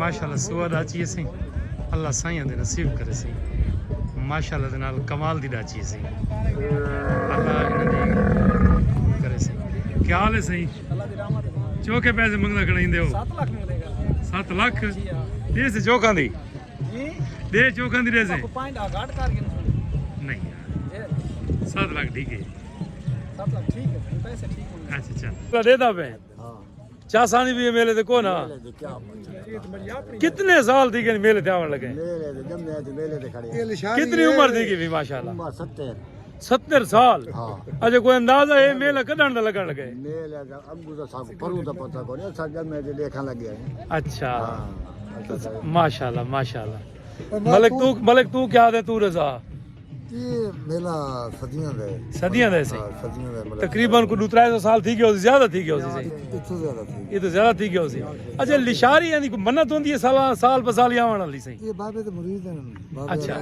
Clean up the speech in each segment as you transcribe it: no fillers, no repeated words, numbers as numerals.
माशाल्लाह सुआ डाची है सही अल्लाह साईं दे नसीब करे सही माशाल्लाह दे नाल कमाल दी डाची है सही अल्लाह इन्हां दी करे सही क्या हाल है सही चौके पैसे मंगदा खड़ाइंदे हो 7 लाख मिलेगा 7 लाख दे से चौकां दी जी दे चौकां दी दे से पॉइंट आगाट कर के नहीं यार 7 लाख ठीक है 7 लाख ठीक है पैसे ठीक होंगे अच्छा अच्छा देदा पे हाँ चासानी भी मेले ते को ना मेले क्या ये तो मेरी अपनी कितने साल थी कि मेले ते आवन लगे मेले दे जम्मे ते मेले ते खड़े कितनी उम्र थी कि भी माशाल्लाह उम्र 70 70 साल हाँ अजे कोई अंदाजा है मेला कदन दा लगन लगे मेले दा अबू दा साग परू दा पता कोनी असा जम्मे ते लेखा लगे अच्छा हाँ माशाल्लाह माशाल्लाह मलिक तू क्या दे तू रजा ये मेला सदियां दे से सदियां दे मतलब तकरीबन को 200 साल थी गयो ज्यादा थी गयो सही इतने ज्यादा थी ये तो ज्यादा थी गयो सी अच्छा लिशारी यानी को मन्नत होंदी है साल बसाली आवन वाली सही ये बाबे ते मुरीद हैं बाबे अच्छा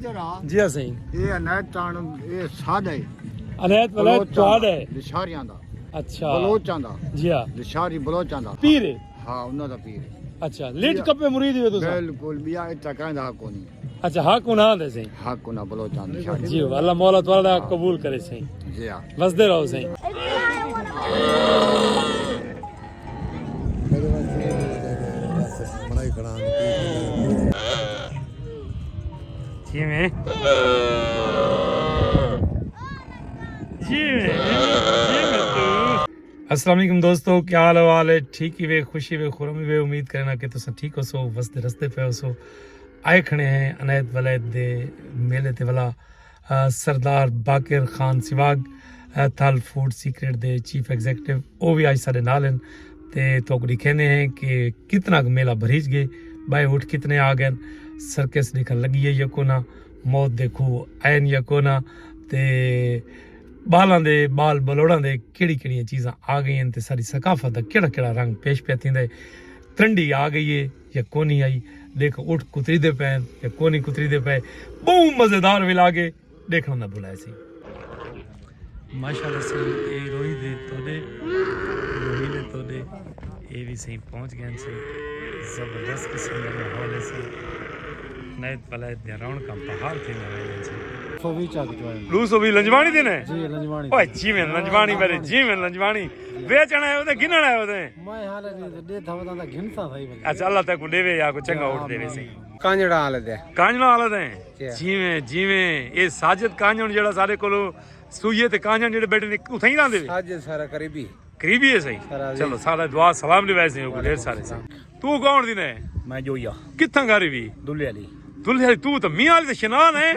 जरा जी हां सही ये अनैत ताण ये सादा है अनैत वाला स्वाद है लिशारियां दा अच्छा बलोचां दा जी हां लिशारी बलोचां दा पीर है हाँ उन्हां दा पीर अच्छा लेट कपे मुरीद हो तो बिल्कुल बिया इतना कहंदा कोनी अच्छा हाँ को ना दे सही हाँ कोना बलोचां लिशारी जी अल्लाह मौला तआला कबूल करे सही जी हां बसदे रहो सही मेरे वास्ते बनाई करा जी में अस्सलाम वालेकुम दोस्तों क्या हाल है ठीक ही वे खुशी वे खुरमी वे उम्मीद करना कि तुम ठीक हो सो वसते रस्ते पे हो सो आए खड़े हैं अनैत वलैद दे मेले ते वाला सरदार बाकिर खान सिवाग थल फूड सीक्रेट दे चीफ एग्जीक्यूटिव वो भी आज साढ़े नाल हैं ते तो कहने हैं कि कितना मेला भरीज गए बाई उठ कितने आ गए सर्कस दिखन लगी है यको ना मौत देखो ऐन यको ना ते बालां दे बाल बलोड़ां दे केड़ी चीज़ां आ गई हैं ते सारी सकाफत दा केड़ा रंग पेश पे थींदे ट्रंडी आ गई है या कोनी आई देख उठ कुतरी दे पैन या कोनी कुतरी दे पे बहुत मजेदार भी लागे देखना ना भुलाए सी माशाल्लाह से ए रोही दे तोड़े ये भी सही पहुंच गए से जबरदस्त किस्म का माहौल है से नैत वलैद दे रौनक का पहाड़ थे ना से 120 चाक जो है 220 लंजवानी देने जी लंजवानी ओए जी में लंजवानी मेरे जी में लंजवानी बेचना है ओदे गिनना है ओदे मैं हाल दे थवदा दा घिनसा भाई अच्छा अल्लाह तक को देवे या को चंगा उठ देवे सही कांजड़ा हाल दे कांजणा हालत है जिवें ये साजिद कांजण जेड़ा सारे कोलो सूये ते कांजण जेड़े बैठे ने उथई रहंदे साजिद सारा करीबी है सही चलो सारा दुआ सलाम दे वैसे हो ढेर सारे से तू कौन दी ने मैं जोया कित्थां गरी भी दुल्ले वाली दुल्हे तू तो मियां वाली शनान है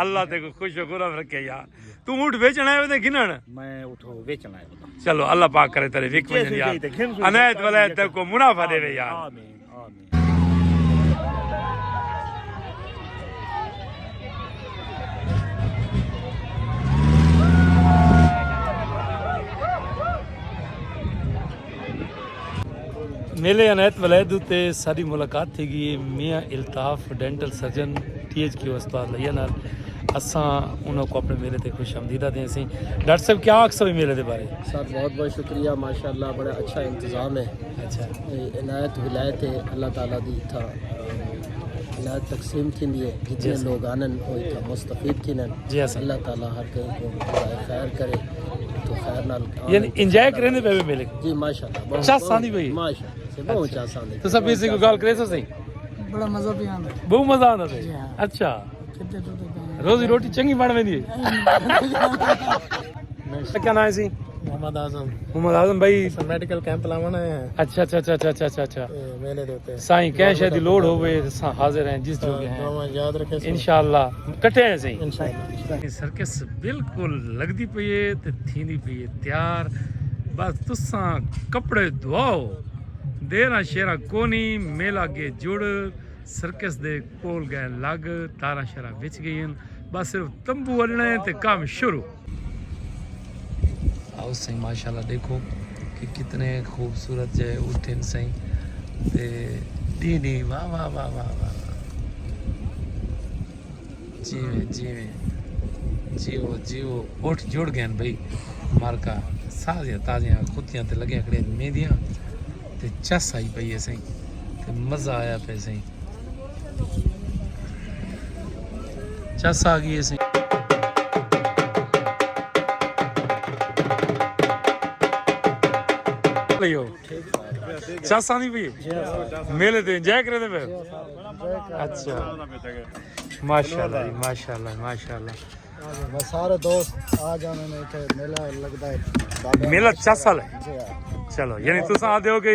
अल्लाह ते को खुश गुरम रखे यार तू ऊंट बेचना है ओदे गिनन मैं उठो बेचना है चलो अल्लाह पाक करे तेरे विक वजन यार अनैत वलैद तक को मुनाफा देवे यार आमीन आमीन मेले अनैत वलैद उत्ते सारी मुलाकात थी गई मियाँ इल्ताफ डेंटल सर्जन THQ अस्पताल लिया नाल असा उन्होंने को अपने मेले ते खुश आमदीदा दें सी डॉक्टर साहब क्या आख सभी मेले के बारे सर बहुत बहुत शुक्रिया माशाल्लाह बड़ा अच्छा इंतज़ाम है अच्छा इनायत विलायत है अल्लाह ताला दी था इनायत तकसीम थींदी है जितने लोग आनन वो था मुस्तफीद थीनन जी हाँ सर अल्लाह ताला हर कहीं को खैर करे तो खैर नाल यानी एंजॉय करने पे भी मेले जी माशाल्लाह अच्छा सानी भाई माशाल्लाह से बहुत अच्छा सानी तो सब इसी को गाल करे सो सही बड़ा मजा भी आंदा बहुत मजा आता है अच्छा रोजी रोटी चंगी बन वेंदी है क्या नाम है सी मोहम्मद आजम भाई मेडिकल कैंप लावना है अच्छा मेले दे उते साईं कह शायद लोड होवे सा हाजिर हैं जिस जो हैं याद रखे इंशाल्लाह कटे हैं सही इंशाल्लाह सर्कस बिल्कुल लगदी पई है ते थींदी पई है तैयार बस तुसां कपड़े धुआओ देना शेरा कोनी मेला के जुड़ सर्कस दे कोल गए लग तारा शरा विच गई बस सिर्फ तंबू वड़ना है ते काम शुरू आओ सही माशाल्लाह देखो कि कितने खूबसूरत जो उठन सही ते दी वाह वाह वाह वाह वाह जीव उठ जुड़ गए भाई मारका साजियां ताजियां खुतियां ते लगे खड़े मेहदियां ते चस आई पई है सही ते ਤੇ ਮਜ਼ਾ ਆਇਆ ਪਿਆ ਸਹੀ ਚੱਸ ਆ ਗਈ ਅਸੀਂ ਲਿਓ ਚੱਸ ਆਂਦੀ ਪਈ ਮੇਲੇ ਤੇ ਇੰਜੋਏ ਕਰਦੇ ਪਏ ਅੱਛਾ ਮਾਸ਼ਾਅੱਲਾ ਜੀ ਮਾਸ਼ਾਅੱਲਾ ਮਾਸ਼ਾਅੱਲਾ बस सारे दोस्त आ जाने में थे मेला लगता है मेला 4 साल है चलो यानी तुम आते हो कि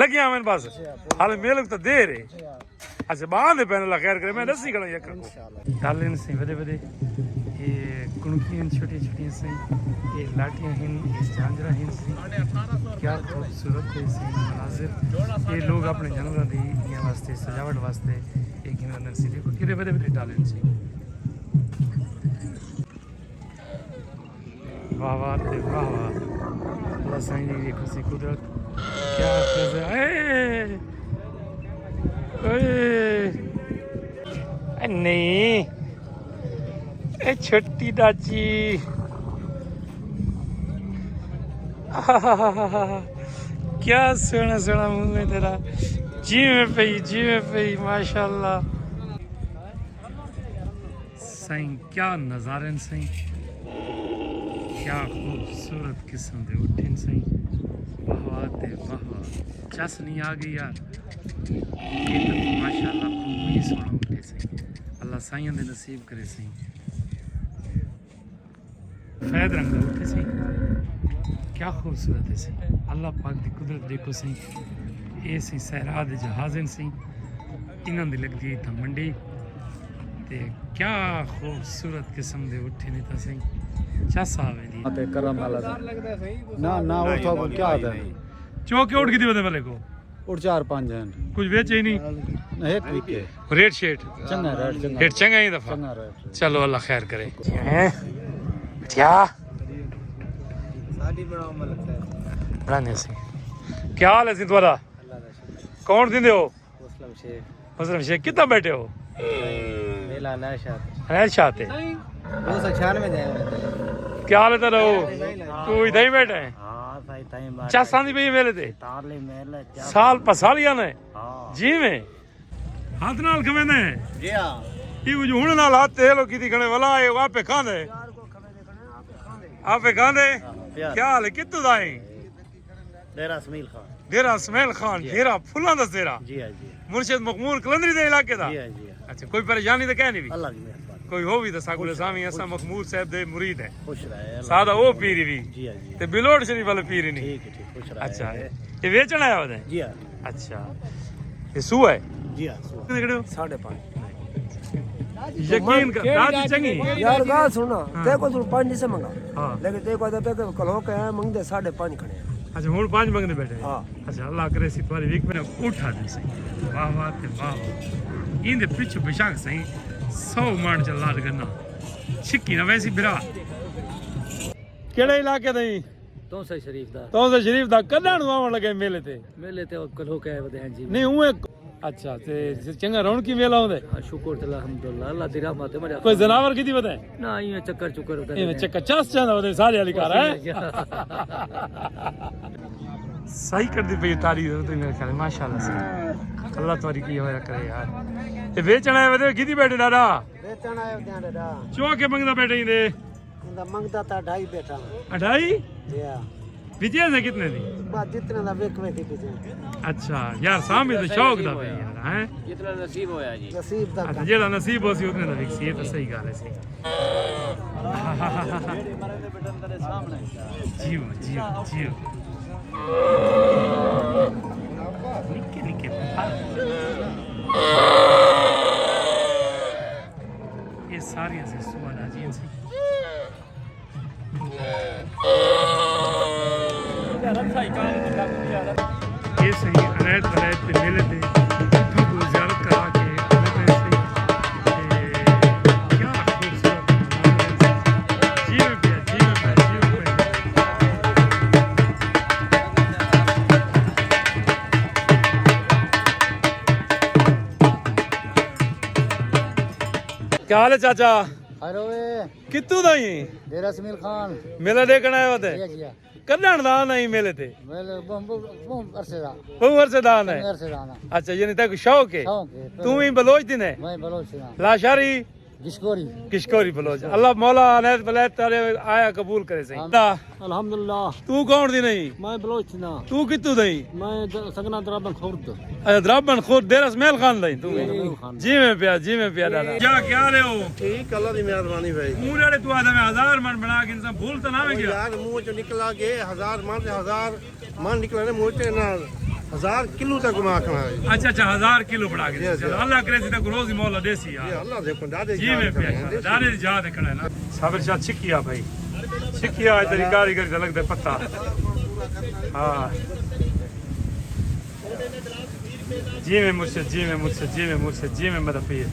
लग गया मेरे पास हाल मेले तो देर है अच्छा बांध पहले ला खैर करे मैं दसी करा एक डालन से बड़े बड़े ये कुणकियां छोटी छोटी से ये लाठियां हैं ये झांझरा हैं क्या खूबसूरत है से मनाजिर ये लोग अपने जानवरों दी ये वास्ते सजावट वास्ते एक गिनर से देखो कितने बड़े बड़े डालन से वाह वाह वाह वाह अल्लाह साईं जी देखो सी कुदरत क्या फज़ा है ओए नहीं ए छोटी डाची क्या सोना सोना मुंह में तेरा जी में पई माशाल्लाह साईं क्या नज़ारे साईं क्या खूबसूरत किस्म दे उठन सही वाह वाह ते वाह वाह चस नहीं आ गई यार ये तो माशाल्लाह खूब ही सोना उठे सही अल्लाह साईं दे नसीब करे सही सफेद रंग दे उठे सही क्या खूबसूरत है सही अल्लाह पाक दी कुदरत देखो सही ये सही सहरा दे जहाज़न सही इन्हां दी लगदी था मंडी ते क्या खूबसूरत किस्म दे उठे ने ता सही चस आवे दी ते करम वाला ना ना वो तो क्या आता है चौके उठ गई बदे वाले को और 4-5 हैं कुछ बेचे ही नहीं नहीं एक विके रेट शेट चंगा रेट चंगा रेट चंगा ही दफा चंगा रेट चलो अल्लाह खैर करे हैं क्या साड़ी बनाओ में लगता है बनाने से क्या हाल है सी तुम्हारा कौन दिंदे हो मुस्लिम शेख कितना बैठे हो मेला नशात है शाते 296 जाएगा क्या हाल है तेरा तू इधर ही बैठा है हां भाई टाइम बात चासां दी पई मेले ते तारले मेले साल पसालियां ने हां जी में हाथ नाल खवेंदे जी हां ये जो हुन नाल हाथ ते लो कीती खणे वाला ए आपे खांदे आपे खांदे क्या हाल है कित्तू दा है डेरा इसमाइल खान डेरा इसमाइल खान डेरा फुल्लां दा डेरा जी हां जी मुर्शिद मखमूर कलंदरी दे इलाके दा जी हां जी अच्छा कोई परेशानी तो कह नहीं भी अल्लाह की मेहरबानी कोई हो भी तो साकुल सामी असा मखमूर साहब दे मुरीद है खुश रहे सादा वो पीरी भी जी हां जी ते बिलोड शरीफ वाले पीरी नहीं ठीक है ठीक खुश रहे अच्छा ये बेचण आया होते जी हां अच्छा ये सू है जी हां कितने खड़े हो 5.5 यकीन कर दादी चंगी यार गाल सुना देखो तू 5 नहीं से मंगा हां लेकिन देखो तो कल हो के मंगदे 5.5 खड़े अच्छा हुन 5 मंगने बैठे हां अच्छा अल्लाह करे सी तुम्हारी वीक में उठा दे सही वाह वाह ते वाह इंदे पीछे बेशक सही 100 मान चला गन्ना छिक्की ना वैसी बिरा केड़े इलाके दई तो सही शरीफ दा तो शरीफ दा कदा नु आवन लगे मेले ते मेले ते कल हो के आए हैं जी नहीं हुए अच्छा ते चंगा रौनकी मेला होंदे शुक्र तला अल्हम्दुलिल्लाह अल्लाह दी रहमत है मेरे कोई जनावर किदी बताए ना ये चक्कर चुकर होता ये चक्का चास चांदा होते सारे वाली कार है सही कर दी भई तारी तो मेरे ख्याल माशाल्लाह से अल्लाह तुम्हारी की होया करे यार ये बेचना है वे किदी बैठे दादा बेचण आयो त्यां डा चो के मंगदा बैठे इंदे इंदा मंगदा ता 2.5 बैठा 2.5 जी हां विजय से कितने दी बस जितने दा वेख वेख के अच्छा यार सामने तो शौक दा भई यार हैं जितना नसीब होया जी नसीब दा अच्छा जेड़ा नसीब हो सी उतने दा विकसी ये तो सही गल है सही जियो जियो जियो निके निके ये सारी ऐसे सुवाल आजी सी ये सही अनैत वलैत पे मेले थे इत्थों को ज़ियारत करा के उन्हें सही क्या खूबसूरत जीव पे क्या हाल है चाचा अरे कित्तू दा ही डेरा इसमाइल खान मेला देखण आया होते जी हां कदण दा नहीं मेले ते मेले बम अरसे दा उम्र से दान है अरसे दा ना अच्छा यानी तेको शौक है शौक है तू ही बलोच दिन है मैं बलोच से ना लाशारी गिशकोरी किशकोरी बलोच अल्लाह मौला अनैत वलैत तारे आया कबूल करे सही अल्हम्दुलिल्लाह तू कौन दी नहीं मैं बलोच ना तू कितू दई मैं सगना दराबन खुर्द अच्छा द्राबन खुद देरस मेल खान दई तू जी में पिया दादा क्या क्या रहे हो ठीक अल्लाह की मेहरबानी भाई मुंह तू आदम 1000 मन बना के इंसान भूल तो ना गया यार मुंह चो निकला के 1000 मन से 1000 मन निकला ने मुंह से ना 1000 किलो तक घुमा खाना है अच्छा 1000 किलो बढ़ा के चलो अल्लाह करे सी तक रोज ही मौला देसी यार ये अल्लाह से दादे जी में पिया दादे दी याद है ना साबिर शाह छिकिया भाई छिकिया तेरी कारीगरी से लगता पत्ता हाँ जी में मुर्शिद जी में मुर्शिद जी में मुर्शिद जी में मदद पीर